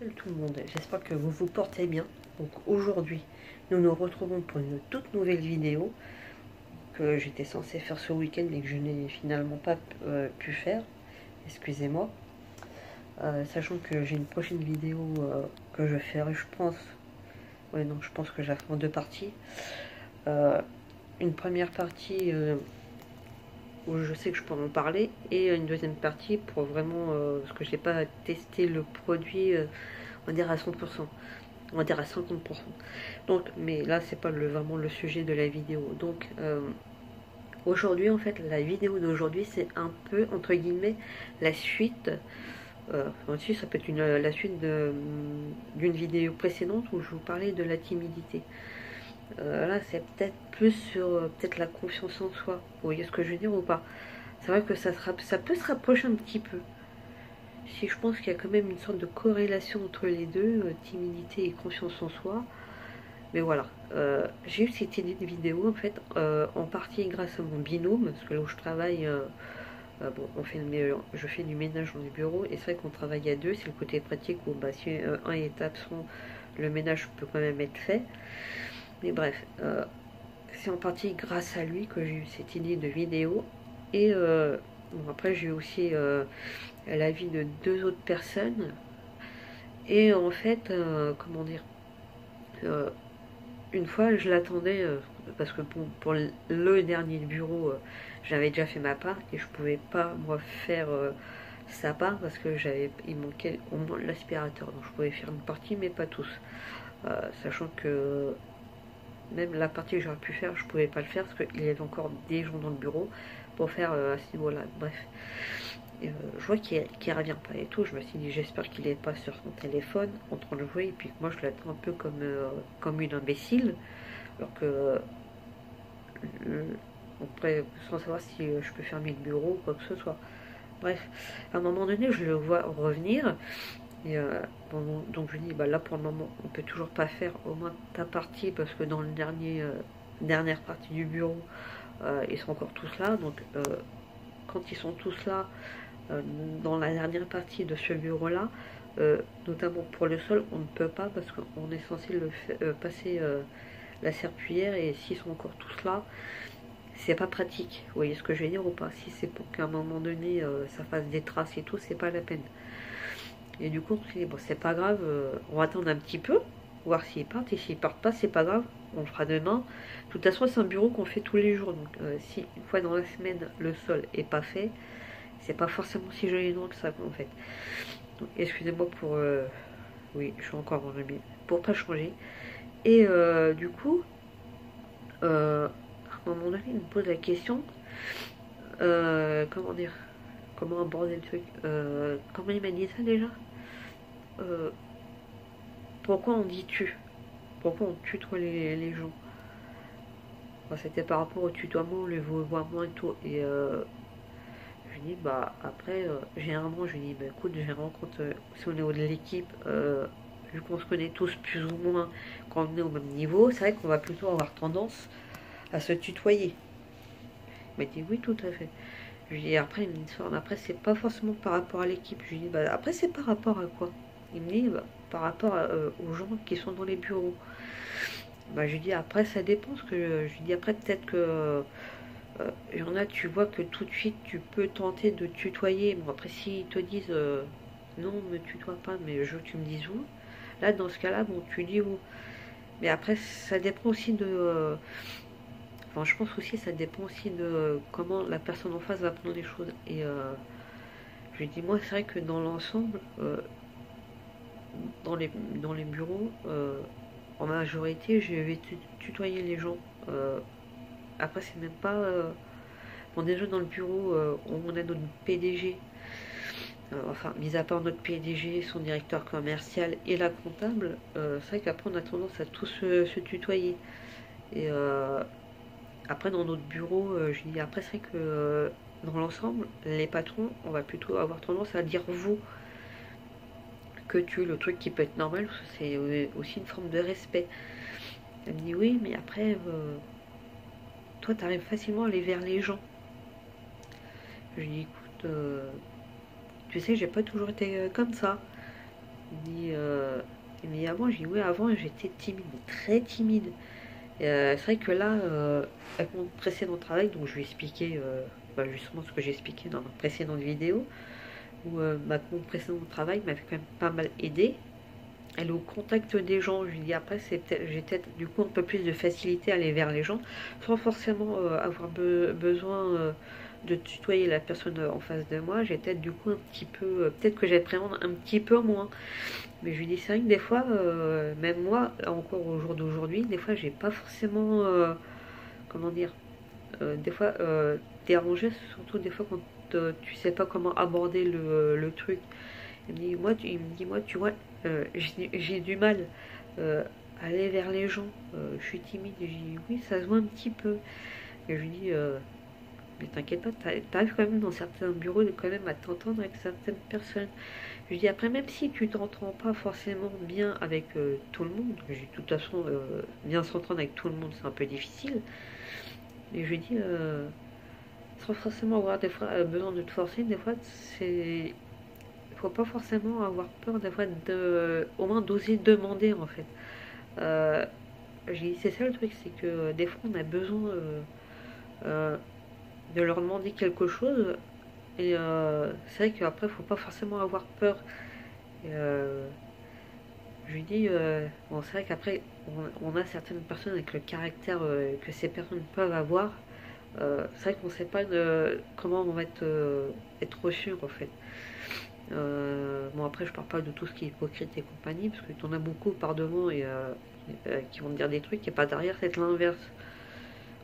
Salut tout le monde, j'espère que vous vous portez bien. Donc aujourd'hui, nous nous retrouvons pour une toute nouvelle vidéo que j'étais censé faire ce week-end mais que je n'ai finalement pas pu faire. Excusez-moi. Sachant que j'ai une prochaine vidéo que je ferai, je pense. Ouais, non, je pense que je la ferai en deux parties. Une première partie où je sais que je pourrais en parler et une deuxième partie pour vraiment, parce que je n'ai pas testé le produit, on va dire à 100%. On va dire à 50%. Donc, mais là, c'est pas vraiment le sujet de la vidéo. Donc, aujourd'hui, en fait, la vidéo d'aujourd'hui, c'est un peu, entre guillemets, la suite. Ensuite, ça peut être la suite d'une vidéo précédente où je vous parlais de la timidité. Là, c'est peut-être plus sur peut-être la confiance en soi. Vous voyez ce que je veux dire ou pas? C'est vrai que ça peut se rapprocher un petit peu. Si je pense qu'il y a quand même une sorte de corrélation entre les deux, timidité et confiance en soi. Mais voilà, j'ai eu cette idée de vidéo en fait, en partie grâce à mon binôme, parce que là où je travaille, bon, je fais du ménage dans les bureaux, et c'est vrai qu'on travaille à deux, c'est le côté pratique où bah, si un est absent, le ménage peut quand même être fait. Mais bref, c'est en partie grâce à lui que j'ai eu cette idée de vidéo. Et bon, après j'ai eu aussi l'avis de deux autres personnes. Et en fait, comment dire, une fois, je l'attendais parce que pour le dernier bureau, j'avais déjà fait ma part et je pouvais pas moi faire sa part parce que il manquait au moins l'aspirateur. Donc je pouvais faire une partie, mais pas tous. Sachant que même la partie que j'aurais pu faire, je pouvais pas le faire parce qu'il y avait encore des gens dans le bureau pour faire à ce niveau-là. Bref. Et, je vois qu'il revient pas et tout. Je me suis dit, j'espère qu'il est pas sur son téléphone en train de jouer et puis que moi je l'attends un peu comme une imbécile. Alors que après, sans savoir si je peux fermer le bureau ou quoi que ce soit. Bref, à un moment donné, je le vois revenir. Et bon, donc je dis, bah là pour le moment, on peut toujours pas faire au moins ta partie parce que dans le dernière partie du bureau, ils sont encore tous là. Donc quand ils sont tous là, dans la dernière partie de ce bureau-là, notamment pour le sol, on ne peut pas parce qu'on est censé passer la serpillière et s'ils sont encore tous là, c'est pas pratique. Vous voyez ce que je veux dire ou pas? Si c'est pour qu'à un moment donné ça fasse des traces et tout, c'est pas la peine. Et du coup, on s'est dit, bon, c'est pas grave, on va attendre un petit peu, voir s'ils partent. Et s'ils partent pas, c'est pas grave, on le fera demain. De toute façon, c'est un bureau qu'on fait tous les jours. Donc, si une fois dans la semaine le sol est pas fait, c'est pas forcément si joli que ça en fait. Excusez-moi pour. Oui, je suis encore en remis. Pour pas changer. Et du coup, à un moment donné, il me pose la question comment dire, comment aborder le truc, comment il m'a dit ça déjà, euh, pourquoi on dit tu, pourquoi on tutoie les gens. Enfin, c'était par rapport au tutoiement, le vouvoiement et tout. Et je lui dis, bah après, généralement, je lui dis, bah écoute, j'ai rencontré, si on est au de l'équipe, vu qu'on se connaît tous plus ou moins quand on est au même niveau, c'est vrai qu'on va plutôt avoir tendance à se tutoyer. Il m'a dit oui, tout à fait. Je lui dis après, il me dit, après, c'est pas forcément par rapport à l'équipe. Je lui dis, bah après, c'est par rapport à quoi? Il me dit, bah, par rapport aux gens qui sont dans les bureaux. Bah, je lui dis, après, ça dépend. Je lui dis, après, peut-être que il y en a, tu vois que tout de suite, tu peux tenter de tutoyer. Bon, après, s'ils te disent, non, me tutoie pas, mais je veux que tu me dises où. Là, dans ce cas-là, bon, tu dis où. Mais après, ça dépend aussi de. Enfin, je pense aussi ça dépend aussi de comment la personne en face va prendre les choses. Et je lui dis, moi, c'est vrai que dans l'ensemble, dans les bureaux, en majorité, je vais tutoyer les gens. Après, c'est même pas. Bon, déjà dans le bureau, on a notre PDG. Enfin, mis à part notre PDG, son directeur commercial et la comptable, c'est vrai qu'après on a tendance à tous se tutoyer. Et après dans notre bureau, je dis après c'est vrai que dans l'ensemble, les patrons, on va plutôt avoir tendance à dire vous que tu, le truc qui peut être normal, parce que c'est aussi une forme de respect. Elle me dit oui, mais après, toi tu arrives facilement à aller vers les gens. Je lui dis écoute, tu sais, j'ai pas toujours été comme ça. Il dit dit avant, j'ai dit oui, avant j'étais timide, très timide. C'est vrai que là, avec mon précédent travail, donc je lui ai expliqué justement ce que j'ai expliqué dans ma précédente vidéo, où mon précédent travail m'avait quand même pas mal aidé. Elle est au contact des gens, je lui dis après, j'ai peut-être du coup un peu plus de facilité à aller vers les gens, sans forcément avoir besoin de tutoyer la personne en face de moi. J'ai peut-être du coup un petit peu, peut-être que j'appréhende un petit peu moins. Mais je lui dis, c'est vrai que des fois, même moi, encore au jour d'aujourd'hui, des fois j'ai pas forcément, comment dire, des fois dérangé, surtout des fois quand tu sais pas comment aborder le truc. Il me dit, moi, tu vois, j'ai du mal à aller vers les gens. Je suis timide. Et je dis, oui, ça se voit un petit peu. Et je lui dis, mais t'inquiète pas, t'arrives quand même dans certains bureaux quand même à t'entendre avec certaines personnes. Je dis, après, même si tu t'entends pas forcément bien avec tout le monde, je dis, de toute façon, bien s'entendre avec tout le monde, c'est un peu difficile. Et je lui dis, sans forcément avoir des fois besoin de te forcer, des fois, c'est faut pas forcément avoir peur d'avoir au moins d'oser demander en fait. Euh, c'est ça le truc, c'est que des fois on a besoin euh, de leur demander quelque chose et c'est vrai qu'après faut pas forcément avoir peur. Et, je lui dis, bon c'est vrai qu'après on a certaines personnes avec le caractère que ces personnes peuvent avoir. C'est vrai qu'on sait pas comment on va être reçu en fait. Bon après je parle pas de tout ce qui est hypocrite et compagnie parce que t'en as beaucoup par devant et qui vont te dire des trucs et pas derrière c'est l'inverse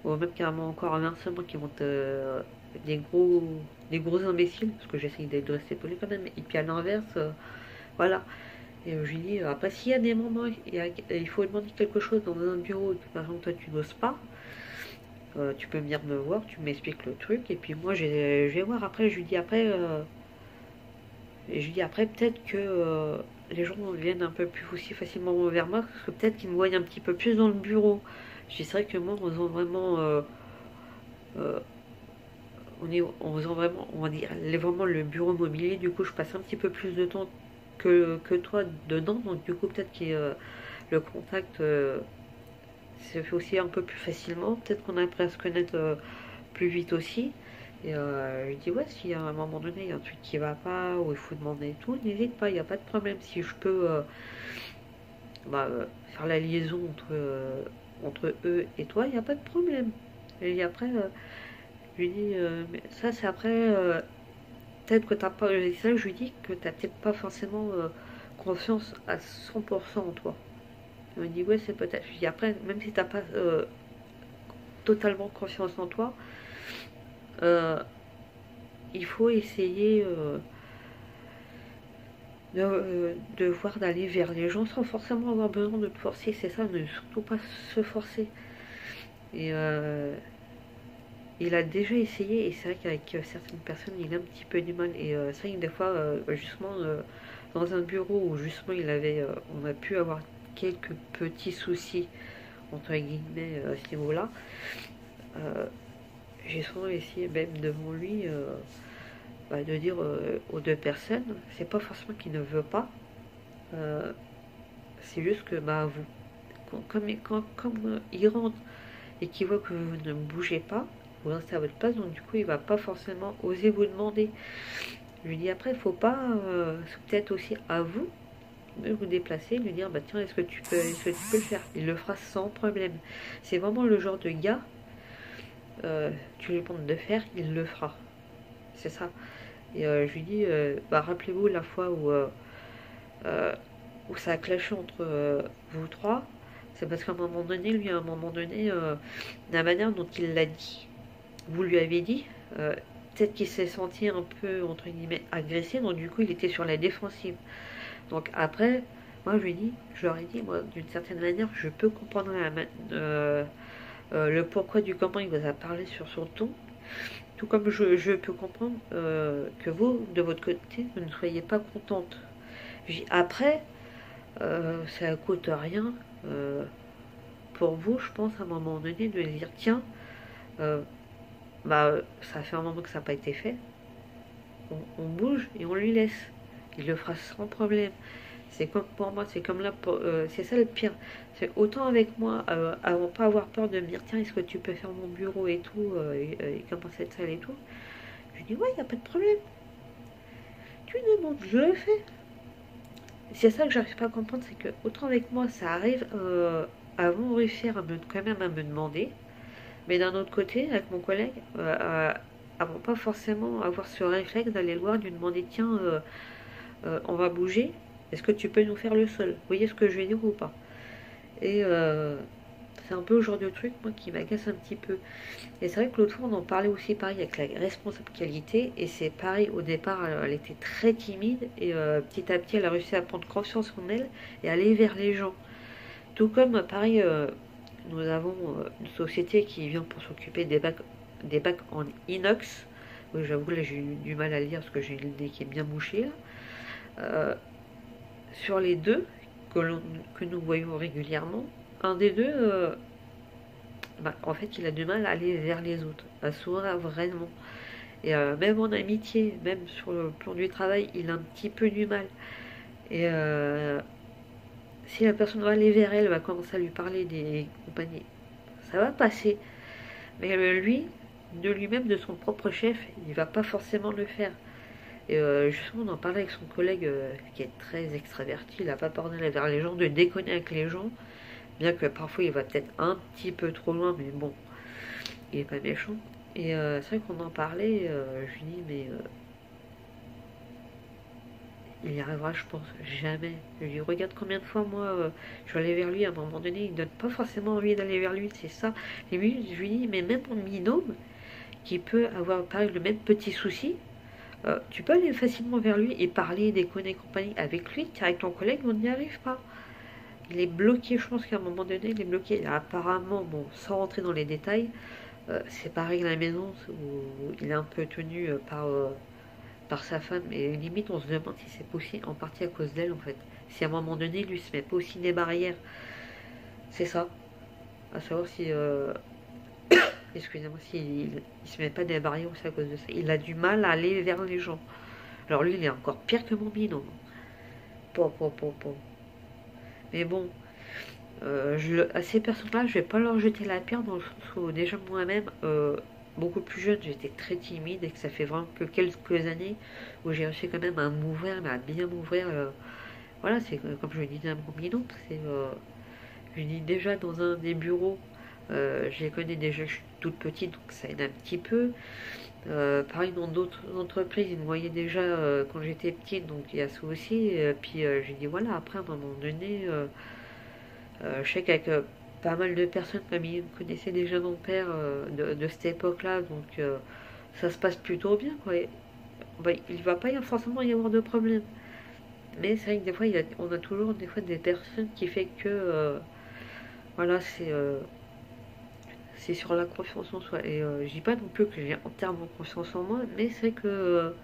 ou même carrément encore inversement qui vont te des gros imbéciles parce que j'essaye de rester poli quand même et puis à l'inverse voilà et je lui dis après s'il y a des moments il faut demander quelque chose dans un bureau et que par exemple toi tu n'oses pas tu peux venir me voir tu m'expliques le truc et puis moi je vais voir après je lui dis après et je lui dis après, peut-être que les gens viennent un peu plus aussi facilement vers moi, parce que peut-être qu'ils me voient un petit peu plus dans le bureau. Je dis, c'est vrai que moi, en faisant vraiment, euh, en faisant vraiment, on va dire, vraiment le bureau mobilier, du coup, je passe un petit peu plus de temps que toi dedans, donc du coup, peut-être que le contact se fait aussi un peu plus facilement. Peut-être qu'on apprend à se connaître plus vite aussi. Et je dis ouais, si à un moment donné il y a un truc qui va pas ou il faut demander tout, n'hésite pas, il n'y a pas de problème. Si je peux faire la liaison entre eux et toi, il n'y a pas de problème. Et après, je lui dis, mais ça c'est après, peut-être que t'as pas, c'est ça que je lui dis que t'as peut-être pas forcément confiance à 100% en toi. Il me dit ouais, c'est peut-être. Je dis après, même si t'as pas totalement confiance en toi, euh, il faut essayer de voir d'aller vers les gens sans forcément avoir besoin de te forcer. C'est ça, ne surtout pas se forcer. Et il a déjà essayé, et c'est vrai qu'avec certaines personnes, il a un petit peu du mal. Et c'est vrai que des fois, justement, dans un bureau où justement on a pu avoir quelques petits soucis, entre guillemets, à ce niveau-là, euh, j'ai souvent essayé, même devant lui, de dire aux deux personnes, c'est pas forcément qu'il ne veut pas, euh, c'est juste que comme il rentre et qu'il voit que vous ne bougez pas, vous restez à votre place, donc du coup il va pas forcément oser vous demander. Je lui dis après, il faut pas, c'est peut-être aussi à vous de vous déplacer, lui dire bah tiens est-ce que tu peux le faire. Il le fera sans problème. C'est vraiment le genre de gars, tu lui demandes de faire, il le fera. C'est ça. Et je lui dis rappelez-vous la fois euh, où ça a clashé entre vous trois, c'est parce qu'à un moment donné, lui, à un moment donné, la manière dont il l'a dit, vous lui avez dit, peut-être qu'il s'est senti un peu, entre guillemets, agressé, donc du coup, il était sur la défensive. Donc après, moi, je leur ai dit, moi, d'une certaine manière, je peux comprendre le pourquoi du comment il vous a parlé sur son ton, tout comme je peux comprendre que vous, de votre côté, vous ne soyez pas contente. Après, ça coûte rien pour vous, je pense, à un moment donné, de dire tiens, euh, ça fait un moment que ça n'a pas été fait, on bouge et on lui laisse. Il le fera sans problème. C'est comme pour moi, c'est comme là, c'est ça le pire. C'est autant avec moi, avant pas avoir peur de me dire, tiens, est-ce que tu peux faire mon bureau et tout, et comment cette salle et tout. Je dis, ouais, il n'y a pas de problème. Tu demandes, je le fais. C'est ça que j'arrive pas à comprendre, c'est que autant avec moi, ça arrive avant de réussir quand même à me demander, mais d'un autre côté, avec mon collègue, avant pas forcément avoir ce réflexe d'aller le voir, de lui demander, tiens, on va bouger, est-ce que tu peux nous faire le sol? Vous voyez ce que je vais dire ou pas? Et c'est un peu le genre de truc, moi, qui m'agace un petit peu. Et c'est vrai que l'autre fois, on en parlait aussi pareil avec la responsable qualité. Et c'est pareil, au départ, elle était très timide. Et petit à petit, elle a réussi à prendre confiance en elle et aller vers les gens. Tout comme, pareil, nous avons une société qui vient pour s'occuper des bacs en inox. Oui, j'avoue, là, j'ai eu du mal à le lire parce que j'ai le nez qui est bien bouché. Là. Sur les deux que nous voyons régulièrement, un des deux, en fait, il a du mal à aller vers les autres, à s'ouvrir vraiment. Et même en amitié, même sur le plan du travail, il a un petit peu du mal. Et si la personne va aller vers elle, va commencer à lui parler des compagnies, ça va passer. Mais lui, de lui-même, de son propre chef, il va pas forcément le faire. Et justement, on en parlait avec son collègue qui est très extraverti, il n'a pas peur d'aller vers les gens, de déconner avec les gens, bien que parfois il va peut-être un petit peu trop loin, mais bon, il est pas méchant. Et c'est vrai qu'on en parlait, je lui dis, mais il y arrivera, je pense, jamais. Je lui dis, regarde combien de fois, moi, je suis allée vers lui, à un moment donné, il ne donne pas forcément envie d'aller vers lui, c'est ça. Et lui, je lui dis, mais même mon binôme, qui peut avoir, pareil, le même petit souci, tu peux aller facilement vers lui et parler, déconner compagnie avec lui, car avec ton collègue, on n'y arrive pas. Il est bloqué, je pense qu'à un moment donné, il est bloqué. Apparemment, bon, sans rentrer dans les détails, c'est pareil à la maison où il est un peu tenu par sa femme. Et limite, on se demande si c'est possible, en partie à cause d'elle, en fait. Si à un moment donné, lui se met pas aussi des barrières. C'est ça. À savoir si excusez-moi, s'il ne se met pas des barrières aussi à cause de ça. Il a du mal à aller vers les gens. Alors lui, il est encore pire que mon binôme. Mais bon, à ces personnes-là, je vais pas leur jeter la pierre dans le sens où déjà moi-même, beaucoup plus jeune, j'étais très timide et que ça fait vraiment que quelques années où j'ai réussi quand même à m'ouvrir, mais à bien m'ouvrir. Voilà, c'est comme je le disais à mon binôme, je dis déjà dans un des bureaux, je les connais déjà, je suis toute petite, donc ça aide un petit peu. Pareil dans d'autres entreprises, ils me voyaient déjà quand j'étais petite, donc il y a ça aussi. Puis j'ai dit voilà, après à un moment donné, je sais qu'avec pas mal de personnes, comme ils me connaissaient déjà mon père de cette époque-là, donc ça se passe plutôt bien, quoi. Il va pas forcément y avoir de problème. Mais c'est vrai que des fois, on a toujours des fois des personnes qui fait que voilà, c'est sur la confiance en soi. Et je dis pas non plus que j'ai entièrement confiance en moi, mais c'est que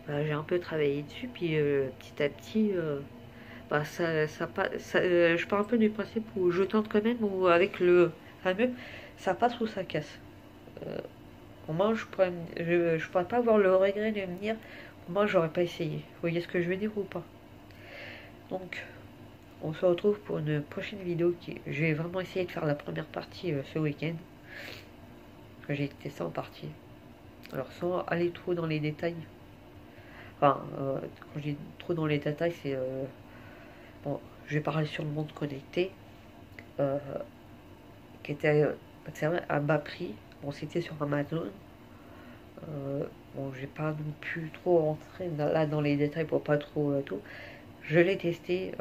j'ai un peu travaillé dessus, puis petit à petit, je pars un peu du principe où je tente quand même, ou avec le fameux, ça passe ou ça casse. Au moins, je pourrais pas avoir le regret de me dire, au moins, j'aurais pas essayé. Vous voyez ce que je veux dire ou pas? Donc, on se retrouve pour une prochaine vidéo je vais vraiment essayer de faire la première partie ce week-end. Que j'ai testé en partie. Alors sans aller trop dans les détails. Enfin, quand je dis trop dans les détails, c'est... bon, je vais parler sur le monde connecté. Qui était à bas prix. Bon, c'était sur Amazon. Bon, j'ai pas non plus trop rentré là dans les détails pour pas trop tout. Je l'ai testé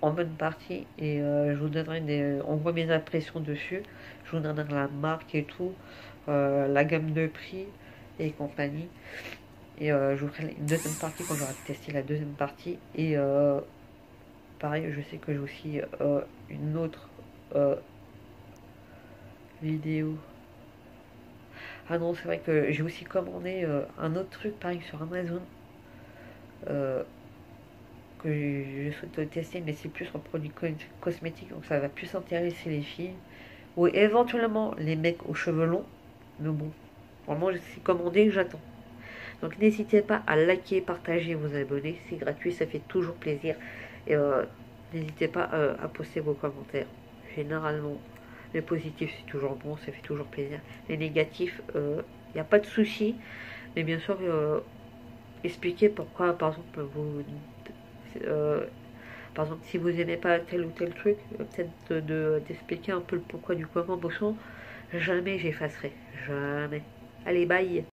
en bonne partie et je vous donnerai on voit mes impressions dessus. Je vous donnerai la marque et tout, la gamme de prix et compagnie. Et je vous ferai une deuxième partie quand j'aurai testé la deuxième partie. Et pareil, je sais que j'ai aussi une autre vidéo. Ah non, c'est vrai que j'ai aussi commandé un autre truc pareil sur Amazon. Que je souhaite tester, mais c'est plus un produit cosmétique, donc ça va plus intéresser les filles. Ou éventuellement les mecs aux cheveux longs. Mais bon, vraiment, c'est commandé, j'attends. Donc n'hésitez pas à liker, partager, vous abonner, c'est gratuit, ça fait toujours plaisir. Et n'hésitez pas à poster vos commentaires. Généralement, les positifs c'est toujours bon, ça fait toujours plaisir. Les négatifs, il n'y a pas de souci, mais bien sûr, expliquez pourquoi, par exemple, par exemple, si vous n'aimez pas tel ou tel truc, peut-être d'expliquer un peu le pourquoi du comment. Bon, jamais j'effacerai. Jamais. Allez, bye.